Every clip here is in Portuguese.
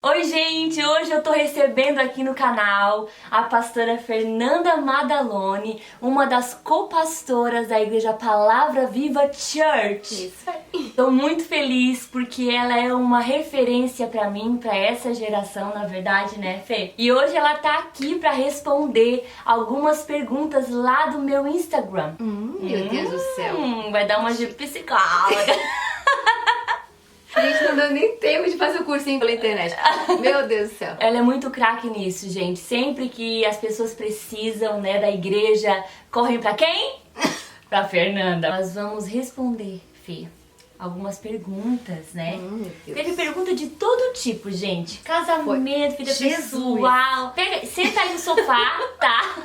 Oi gente, hoje eu tô recebendo aqui no canal a pastora Fernanda Madaloni, uma das co-pastoras da Igreja Palavra Viva Church. Isso aí. Tô muito feliz porque ela é uma referência pra mim, pra essa geração, na verdade, né, Fê? E hoje ela tá aqui pra responder algumas perguntas lá do meu Instagram. Meu Deus do céu. Vai dar uma de psicóloga. A gente não deu nem tempo de fazer o cursinho pela internet. Meu Deus do céu. Ela é muito craque nisso, gente. Sempre que as pessoas precisam, né, da igreja, correm pra quem? Pra Fernanda. Nós vamos responder, Fê, algumas perguntas, né? Meu Deus. Teve pergunta de todo tipo, gente. Casamento, vida Jesus. pessoal. Senta aí no sofá, tá?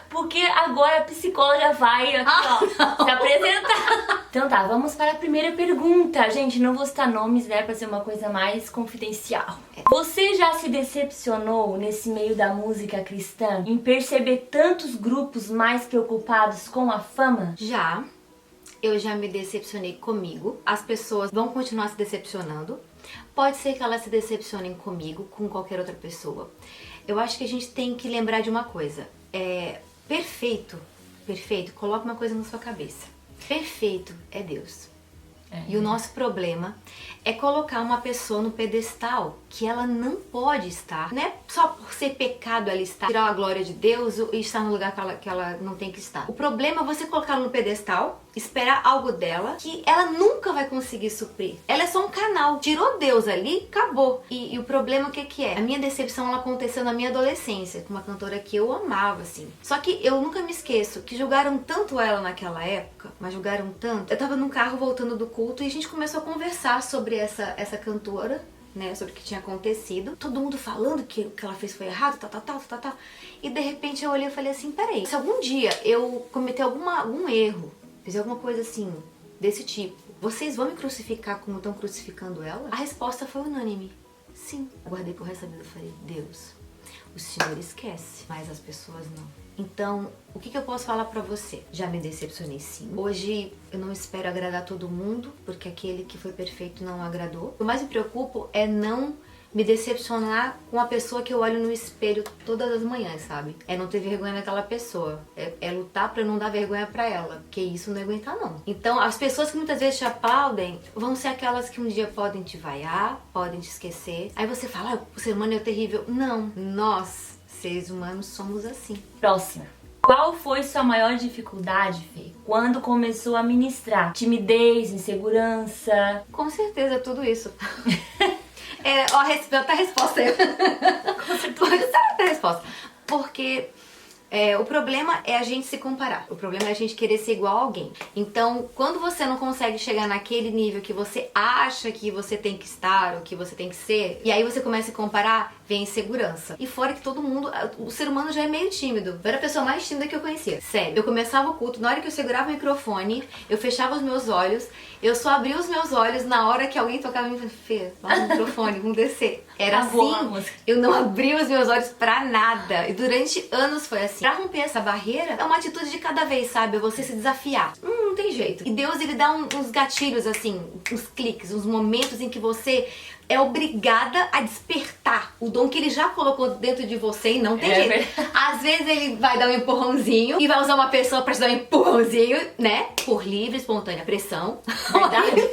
Porque agora a psicóloga vai aqui, ó, se apresentar. Então tá, vamos para a primeira pergunta. Gente, não vou citar nomes, né, pra ser uma coisa mais confidencial. Você já se decepcionou nesse meio da música cristã em perceber tantos grupos mais preocupados com a fama? Eu já me decepcionei comigo. As pessoas vão continuar se decepcionando. Pode ser que elas se decepcionem comigo, com qualquer outra pessoa. Eu acho que a gente tem que lembrar de uma coisa. Perfeito, coloca uma coisa na sua cabeça. Perfeito é Deus. E o nosso problema é colocar uma pessoa no pedestal que ela não pode estar. Não é só por ser pecado ela estar, tirar a glória de Deus e estar no lugar que ela não tem que estar. O problema é você colocar ela no pedestal, esperar algo dela que ela nunca vai conseguir suprir. Ela é só um canal. Tirou Deus ali, acabou. E o problema o que é? A minha decepção ela aconteceu na minha adolescência, com uma cantora que eu amava, assim. Só que eu nunca me esqueço que julgaram tanto ela naquela época, mas julgaram tanto. Eu tava num carro voltando do culto e a gente começou a conversar sobre essa cantora, né, sobre o que tinha acontecido. Todo mundo falando que o que ela fez foi errado, tal. E de repente eu olhei e falei assim, peraí, se algum dia eu cometer algum erro, fizer alguma coisa assim, desse tipo, vocês vão me crucificar como estão crucificando ela? A resposta foi unânime. Sim. Aguardei pro resto da vida e falei, Deus, o Senhor esquece, mas as pessoas não. Então, o que eu posso falar pra você? Já me decepcionei sim. Hoje eu não espero agradar todo mundo, porque aquele que foi perfeito não agradou. O que mais me preocupo é não me decepcionar com a pessoa que eu olho no espelho todas as manhãs, sabe? É não ter vergonha daquela pessoa. É lutar pra não dar vergonha pra ela, porque isso não é aguentar não. Então, as pessoas que muitas vezes te aplaudem vão ser aquelas que um dia podem te vaiar, podem te esquecer. Aí você fala, o ser humano é terrível. Não, nós, seres humanos, somos assim. Próxima. Qual foi sua maior dificuldade, Fê? Quando começou a ministrar? Timidez, insegurança? Com certeza, tudo isso. Tá a resposta aí. Com certeza. Tá a resposta. Porque o problema é a gente se comparar. O problema é a gente querer ser igual a alguém. Então, quando você não consegue chegar naquele nível que você acha que você tem que estar ou que você tem que ser, e aí você começa a comparar, vem insegurança. E fora que todo mundo, o ser humano já é meio tímido. Eu era a pessoa mais tímida que eu conhecia. Sério. Eu começava o culto, na hora que eu segurava o microfone, eu fechava os meus olhos, eu só abria os meus olhos na hora que alguém tocava e me Fê, lá no microfone, vamos descer. Era Acabou a assim, música. eu não abria os meus olhos pra nada. E durante anos foi assim. Pra romper essa barreira, é uma atitude de cada vez, sabe? É você se desafiar. Não tem jeito. E Deus, ele dá uns gatilhos assim, uns cliques, uns momentos em que você é obrigada a despertar o dom que ele já colocou dentro de você e não tem jeito. Verdade. Às vezes ele vai dar um empurrãozinho e vai usar uma pessoa pra te dar um empurrãozinho, né? Por livre, espontânea pressão. Verdade?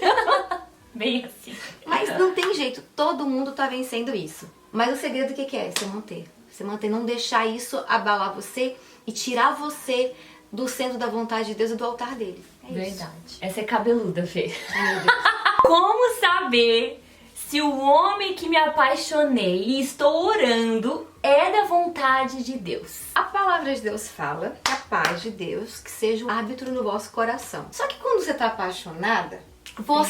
Bem assim. Mas não tem jeito, todo mundo tá vencendo isso. Mas o segredo o que é? Você manter. Você manter, não deixar isso abalar você e tirar você do centro da vontade de Deus e do altar dele. É isso. Verdade. Essa é cabeluda, Fê. Ai, meu Deus. Como saber se o homem que me apaixonei e estou orando é da vontade de Deus? A palavra de Deus fala que a paz de Deus que seja o árbitro no vosso coração. Só que quando você tá apaixonada, você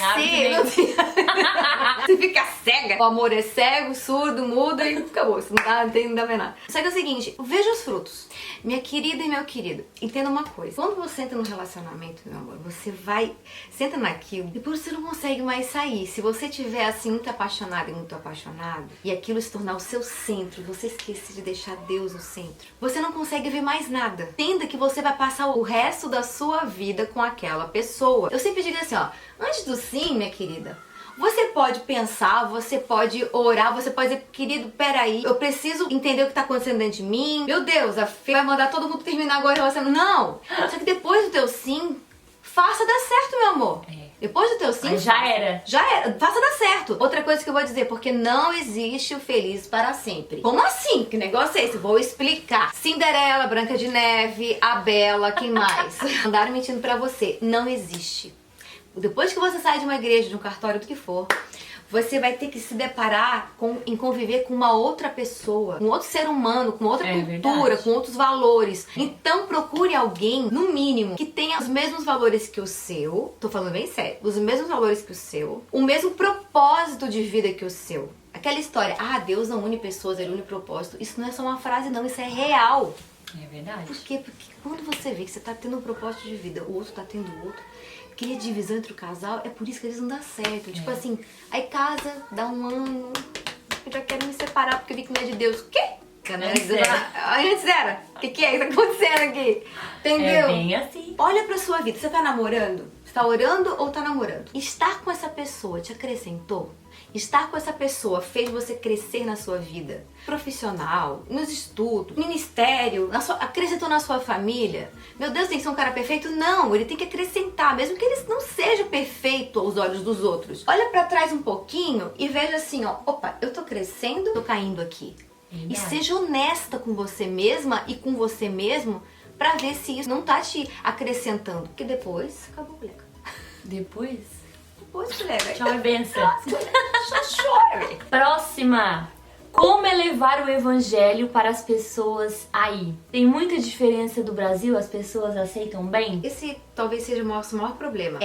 fica cega. O amor é cego, surdo, mudo e acabou. Isso não dá ver nada. Só que é o seguinte, veja os frutos. Minha querida e meu querido, entenda uma coisa. Quando você entra num relacionamento, meu amor, você senta naquilo e por isso você não consegue mais sair. Se você tiver assim muito apaixonado e muito apaixonado e aquilo se tornar o seu centro, você esquecer de deixar Deus no centro, você não consegue ver mais nada. Entenda que você vai passar o resto da sua vida com aquela pessoa. Eu sempre digo assim, ó, antes do sim, minha querida, Você pode pensar, você pode orar, você pode dizer, querido, peraí, eu preciso entender o que tá acontecendo dentro de mim. Meu Deus, a Fê vai mandar todo mundo terminar agora o relacionamento. Não! Só que depois do teu sim, faça dar certo, meu amor. Depois do teu sim, mas já era. Já era. Faça dar certo. Outra coisa que eu vou dizer, porque não existe o feliz para sempre. Como assim? Que negócio é esse? Vou explicar. Cinderela, Branca de Neve, a Bela, quem mais? Andaram mentindo pra você. Não existe. Depois que você sai de uma igreja, de um cartório, do que for, você vai ter que se deparar em conviver com uma outra pessoa, com outro ser humano, com outra cultura, verdade. com outros valores. Então procure alguém, no mínimo, que tenha os mesmos valores que o seu, tô falando bem sério, os mesmos valores que o seu, o mesmo propósito de vida que o seu. Aquela história, Deus não une pessoas, ele une propósito. Isso não é só uma frase não, isso é real. É verdade. Por quê? Porque quando você vê que você tá tendo um propósito de vida, o outro tá tendo outro, cria divisão entre o casal, é por isso que eles não dão certo. Tipo assim, aí casa, dá um ano, eu já quero me separar porque eu vi que não é de Deus. O quê? Antes era. O que é? O que tá acontecendo aqui? Entendeu? É bem assim. Olha pra sua vida, você tá namorando? Você tá orando ou tá namorando? Estar com essa pessoa te acrescentou? Estar com essa pessoa fez você crescer na sua vida profissional, nos estudos, ministério, acrescentou na sua família? Meu Deus, tem que ser um cara perfeito? Não, ele tem que acrescentar, mesmo que ele não seja perfeito aos olhos dos outros. Olha pra trás um pouquinho e veja assim, ó, opa, eu tô crescendo, tô caindo aqui. E seja honesta com você mesma e com você mesmo pra ver se isso não tá te acrescentando. Porque depois, acabou, colega. Depois, colega. tchau e benção. Só chora. Próxima. Como elevar o evangelho para as pessoas aí? Tem muita diferença do Brasil? As pessoas aceitam bem? Esse talvez seja o nosso maior problema.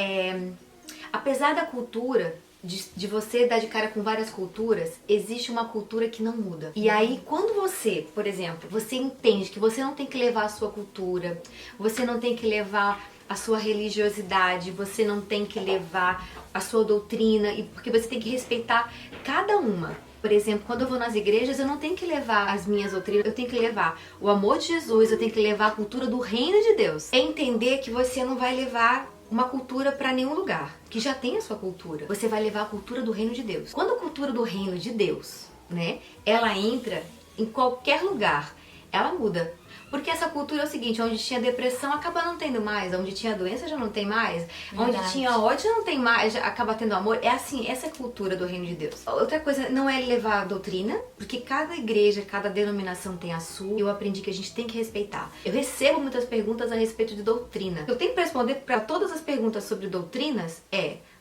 Apesar da cultura, de você dar de cara com várias culturas, existe uma cultura que não muda. E aí, quando você, por exemplo, você entende que você não tem que levar a sua cultura, você não tem que levar a sua religiosidade, você não tem que levar a sua doutrina, e porque você tem que respeitar cada uma. Por exemplo, quando eu vou nas igrejas, eu não tenho que levar as minhas doutrinas, eu tenho que levar o amor de Jesus, eu tenho que levar a cultura do reino de Deus. É entender que você não vai levar uma cultura para nenhum lugar, que já tem a sua cultura. Você vai levar a cultura do reino de Deus. Quando a cultura do reino de Deus, né, ela entra em qualquer lugar, ela muda. Porque essa cultura é o seguinte, onde tinha depressão acaba não tendo mais, onde tinha doença já não tem mais, Verdade. Onde tinha ódio já não tem mais, já acaba tendo amor. É assim, essa é a cultura do reino de Deus. Outra coisa não é levar a doutrina, porque cada igreja, cada denominação tem a sua. Eu aprendi que a gente tem que respeitar. Eu recebo muitas perguntas a respeito de doutrina. Eu tenho que responder para todas as perguntas sobre doutrinas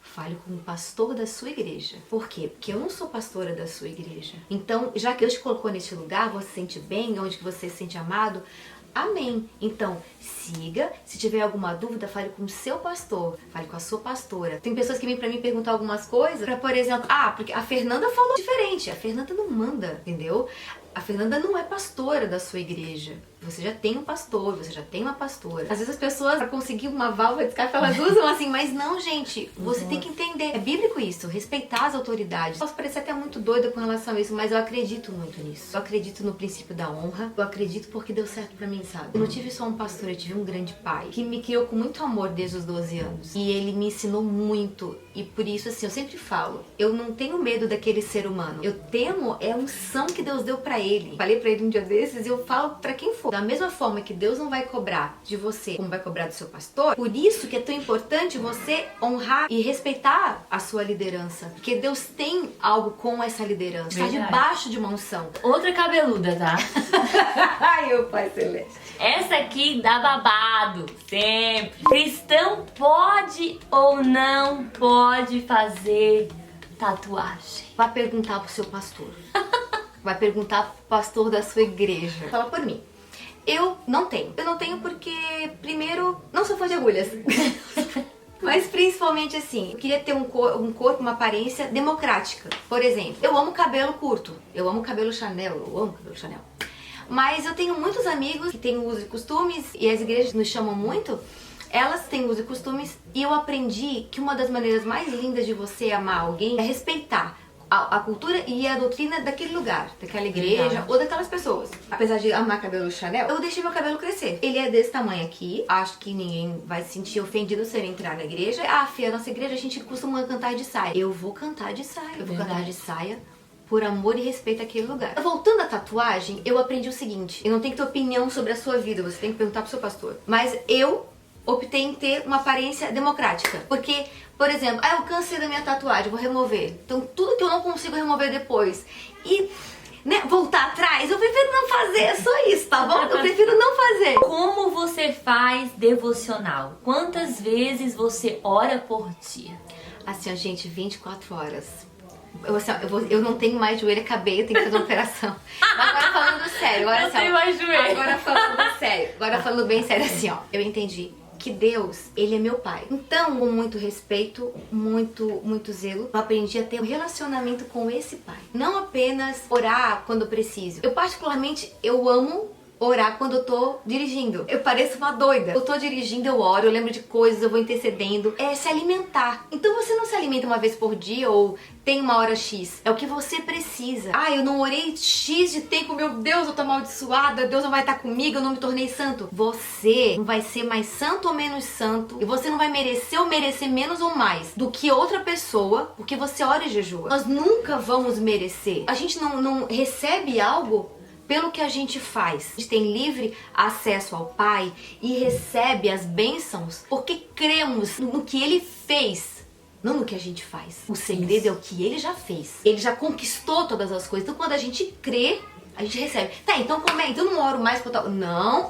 fale com o pastor da sua igreja. Por quê? Porque eu não sou pastora da sua igreja. Então, já que Deus te colocou neste lugar, você se sente bem, onde que você se sente amado, amém. Então, siga. Se tiver alguma dúvida, fale com o seu pastor, fale com a sua pastora. Tem pessoas que vêm pra mim perguntar algumas coisas, pra, por exemplo, porque a Fernanda falou diferente. A Fernanda não manda, entendeu? A Fernanda não é pastora da sua igreja. Você já tem um pastor, você já tem uma pastora. Às vezes as pessoas, pra conseguir uma válvula de escape, elas usam assim, mas não, gente. Você tem que entender. É bíblico isso, respeitar as autoridades. Posso parecer até muito doida com relação a isso, mas eu acredito muito nisso. Eu acredito no princípio da honra. Eu acredito porque deu certo pra mim, sabe? Eu não tive só um pastor, eu tive um grande pai que me criou com muito amor desde os 12 anos. E ele me ensinou muito. E por isso, assim, eu sempre falo, eu não tenho medo daquele ser humano. Eu temo a unção que Deus deu pra ele. Falei pra ele um dia desses e eu falo pra quem for. Da mesma forma que Deus não vai cobrar de você como vai cobrar do seu pastor, por isso que é tão importante você honrar e respeitar a sua liderança. Porque Deus tem algo com essa liderança. Está debaixo de uma unção. Outra cabeluda, tá? Ai, meu Pai Celeste. Essa aqui dá babado, sempre. Cristão pode ou não pode fazer tatuagem? Vai perguntar pro seu pastor. Vai perguntar pro pastor da sua igreja. Fala por mim. Eu não tenho. Eu não tenho porque, primeiro, não sou fã de agulhas. Mas principalmente assim, eu queria ter um corpo, uma aparência democrática. Por exemplo, eu amo cabelo curto. Eu amo cabelo Chanel. Eu amo cabelo Chanel. Mas eu tenho muitos amigos que têm uso e costumes, e as igrejas nos chamam muito. Elas têm uso e costumes, e eu aprendi que uma das maneiras mais lindas de você amar alguém é respeitar. a cultura e a doutrina daquele lugar, daquela igreja ou daquelas pessoas. Apesar de amar cabelo Chanel, eu deixei meu cabelo crescer. Ele é desse tamanho aqui, acho que ninguém vai se sentir ofendido se ele entrar na igreja. Ah, filha, nossa igreja a gente costuma cantar de saia. Eu vou cantar de saia, eu vou cantar de saia por amor e respeito àquele lugar. Voltando à tatuagem, eu aprendi o seguinte, eu não tenho que ter opinião sobre a sua vida, você tem que perguntar pro seu pastor. Mas eu optei em ter uma aparência democrática, porque, por exemplo, eu cansei da minha tatuagem, vou remover. Então tudo que eu não consigo remover depois e voltar atrás, eu prefiro não fazer, é só isso, tá bom? Eu prefiro não fazer. Como você faz devocional? Quantas vezes você ora por dia? Assim, ó, gente, 24 horas. Eu não tenho mais joelho, acabei, eu tenho que fazer uma operação. Mas agora falando sério, agora tenho mais joelho. Agora falando sério, agora falando bem sério, assim, ó, eu entendi que Deus, Ele é meu Pai. Então, com muito respeito, muito zelo, eu aprendi a ter um relacionamento com esse Pai. Não apenas orar quando eu preciso. Eu particularmente, eu amo orar quando eu tô dirigindo. Eu pareço uma doida. Eu tô dirigindo, eu oro, eu lembro de coisas, eu vou intercedendo. É se alimentar. Então você não se alimenta uma vez por dia ou tem uma hora X. É o que você precisa. Ah, eu não orei X de tempo, meu Deus, eu tô amaldiçoada, Deus não vai estar comigo, eu não me tornei santo. Você não vai ser mais santo ou menos santo e você não vai merecer ou merecer menos ou mais do que outra pessoa porque você ora e jejua. Nós nunca vamos merecer. A gente não recebe algo pelo que a gente faz. A gente tem livre acesso ao Pai e recebe as bênçãos porque cremos no que Ele fez, não no que a gente faz. O segredo é o que Ele já fez. Ele já conquistou todas as coisas. Então quando a gente crê, a gente recebe. Tá, então como é? Então eu não oro mais por tal. Não,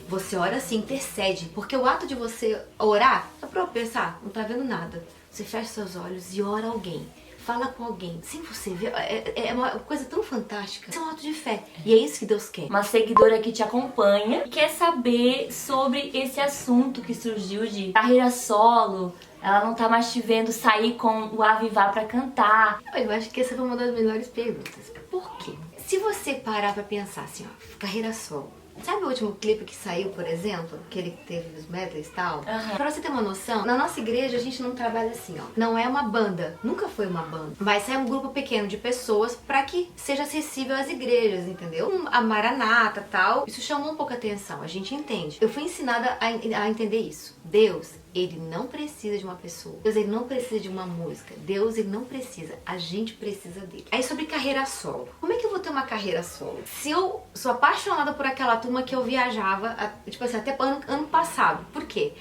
Você ora assim, intercede. Porque o ato de você orar, é pra eu pensar, não tá vendo nada. Você fecha seus olhos e ora alguém. Fala com alguém, sem você ver, é uma coisa tão fantástica. Isso é um ato de fé. E é isso que Deus quer. Uma seguidora que te acompanha e quer saber sobre esse assunto que surgiu de carreira solo. Ela não tá mais te vendo sair com o Avivar pra cantar. Eu acho que essa foi uma das melhores perguntas. Por quê? Se você parar pra pensar assim, ó, carreira solo. Sabe o último clipe que saiu, por exemplo? Aquele que teve os medleys e tal? Pra você ter uma noção, na nossa igreja a gente não trabalha assim, ó. Não é uma banda, nunca foi uma banda. Vai sair um grupo pequeno de pessoas pra que seja acessível às igrejas, entendeu? A Maranata e tal. Isso chamou um pouco a atenção, a gente entende. Eu fui ensinada a entender isso. Deus, Ele não precisa de uma pessoa. Deus, Ele não precisa de uma música. Deus, Ele não precisa. A gente precisa dele. Aí sobre carreira solo. Como é que eu vou ter uma carreira solo? Se eu sou apaixonada por aquela turma que eu viajava, tipo assim, até ano passado. Por quê?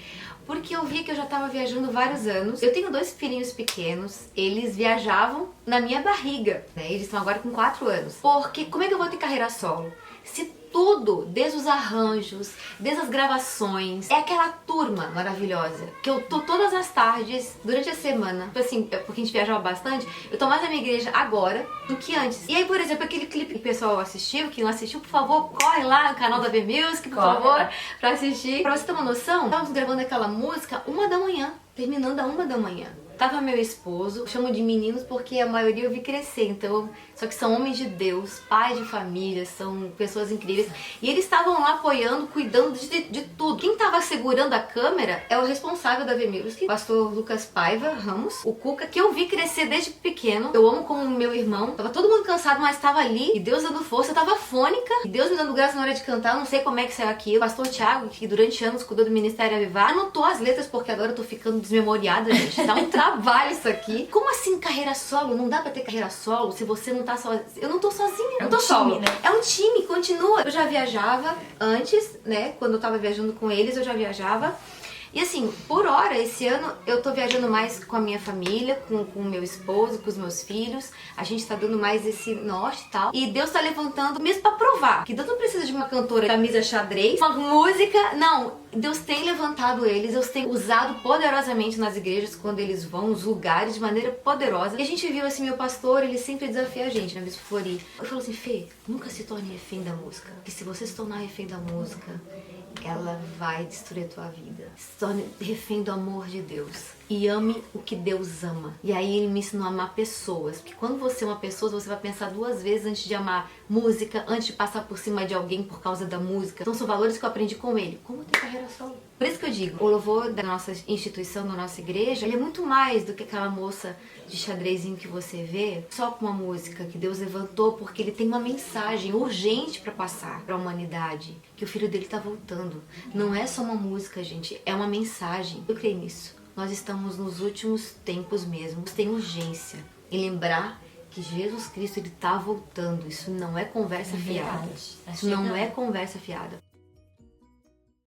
Porque eu via que eu já tava viajando vários anos. Eu tenho 2 filhinhos pequenos. Eles viajavam na minha barriga, né? Eles estão agora com 4 anos. Porque como é que eu vou ter carreira solo? Se tudo, desde os arranjos, desde as gravações, é aquela turma maravilhosa que eu tô todas as tardes, durante a semana, tipo assim, porque a gente viajava bastante, eu tô mais na minha igreja agora do que antes. E aí, por exemplo, aquele clipe que o pessoal assistiu, que não assistiu, por favor, corre lá no canal da V Music, por favor, pra assistir. Pra você ter uma noção, estávamos gravando aquela música 1 da manhã, terminando a 1 da manhã. Tava meu esposo, chamo de meninos porque a maioria eu vi crescer, então, só que são homens de Deus, pais de família, são pessoas incríveis. E eles estavam lá apoiando, cuidando de tudo. Quem tava segurando a câmera é o responsável da V-Music, o pastor Lucas Paiva Ramos, o Cuca, que eu vi crescer desde pequeno. Eu amo como meu irmão. Tava todo mundo cansado, mas tava ali, e Deus dando força, eu tava fônica, e Deus me dando graça na hora de cantar, eu não sei como é que saiu aquilo. O pastor Thiago, que durante anos cuidou do Ministério Avivar, anotou as letras porque agora eu tô ficando desmemoriada, gente. Dá um trabalho isso aqui. Como assim carreira solo? Não dá pra ter carreira solo se você não tá sozinha. Eu não tô sozinha, eu tô solo. Né? É um time, continua. Eu já viajava antes, né? Quando eu tava viajando com eles, eu já viajava. E assim, por hora, esse ano eu tô viajando mais com a minha família, com o meu esposo, com os meus filhos. A gente tá dando mais esse norte e tal. E Deus tá levantando mesmo pra provar que Deus não precisa de uma cantora de camisa xadrez, uma música. Não, Deus tem levantado eles, Deus tem usado poderosamente nas igrejas quando eles vão, nos lugares, de maneira poderosa. E a gente viu assim, meu pastor, ele sempre desafia a gente, na Bispo Flori. Eu falo assim, Fê, nunca se torne refém da música. Porque se você se tornar refém da música, ela vai destruir a tua vida. Se torne refém do amor de Deus. e ame o que Deus ama. E aí ele me ensinou a amar pessoas, porque quando você ama pessoas, você vai pensar 2 vezes antes de amar música, antes de passar por cima de alguém por causa da música. Então são valores que eu aprendi com ele. Como ter carreira solo? Por isso que eu digo, o louvor da nossa instituição, da nossa igreja, ele é muito mais do que aquela moça de xadrezinho que você vê, só com uma música que Deus levantou, porque ele tem uma mensagem urgente para passar para a humanidade, que o filho dele tá voltando. Não é só uma música, gente, é uma mensagem. Eu creio nisso. Nós estamos nos últimos tempos mesmo. Tem urgência em lembrar que Jesus Cristo ele tá voltando. Isso não é conversa fiada. Isso não é conversa fiada.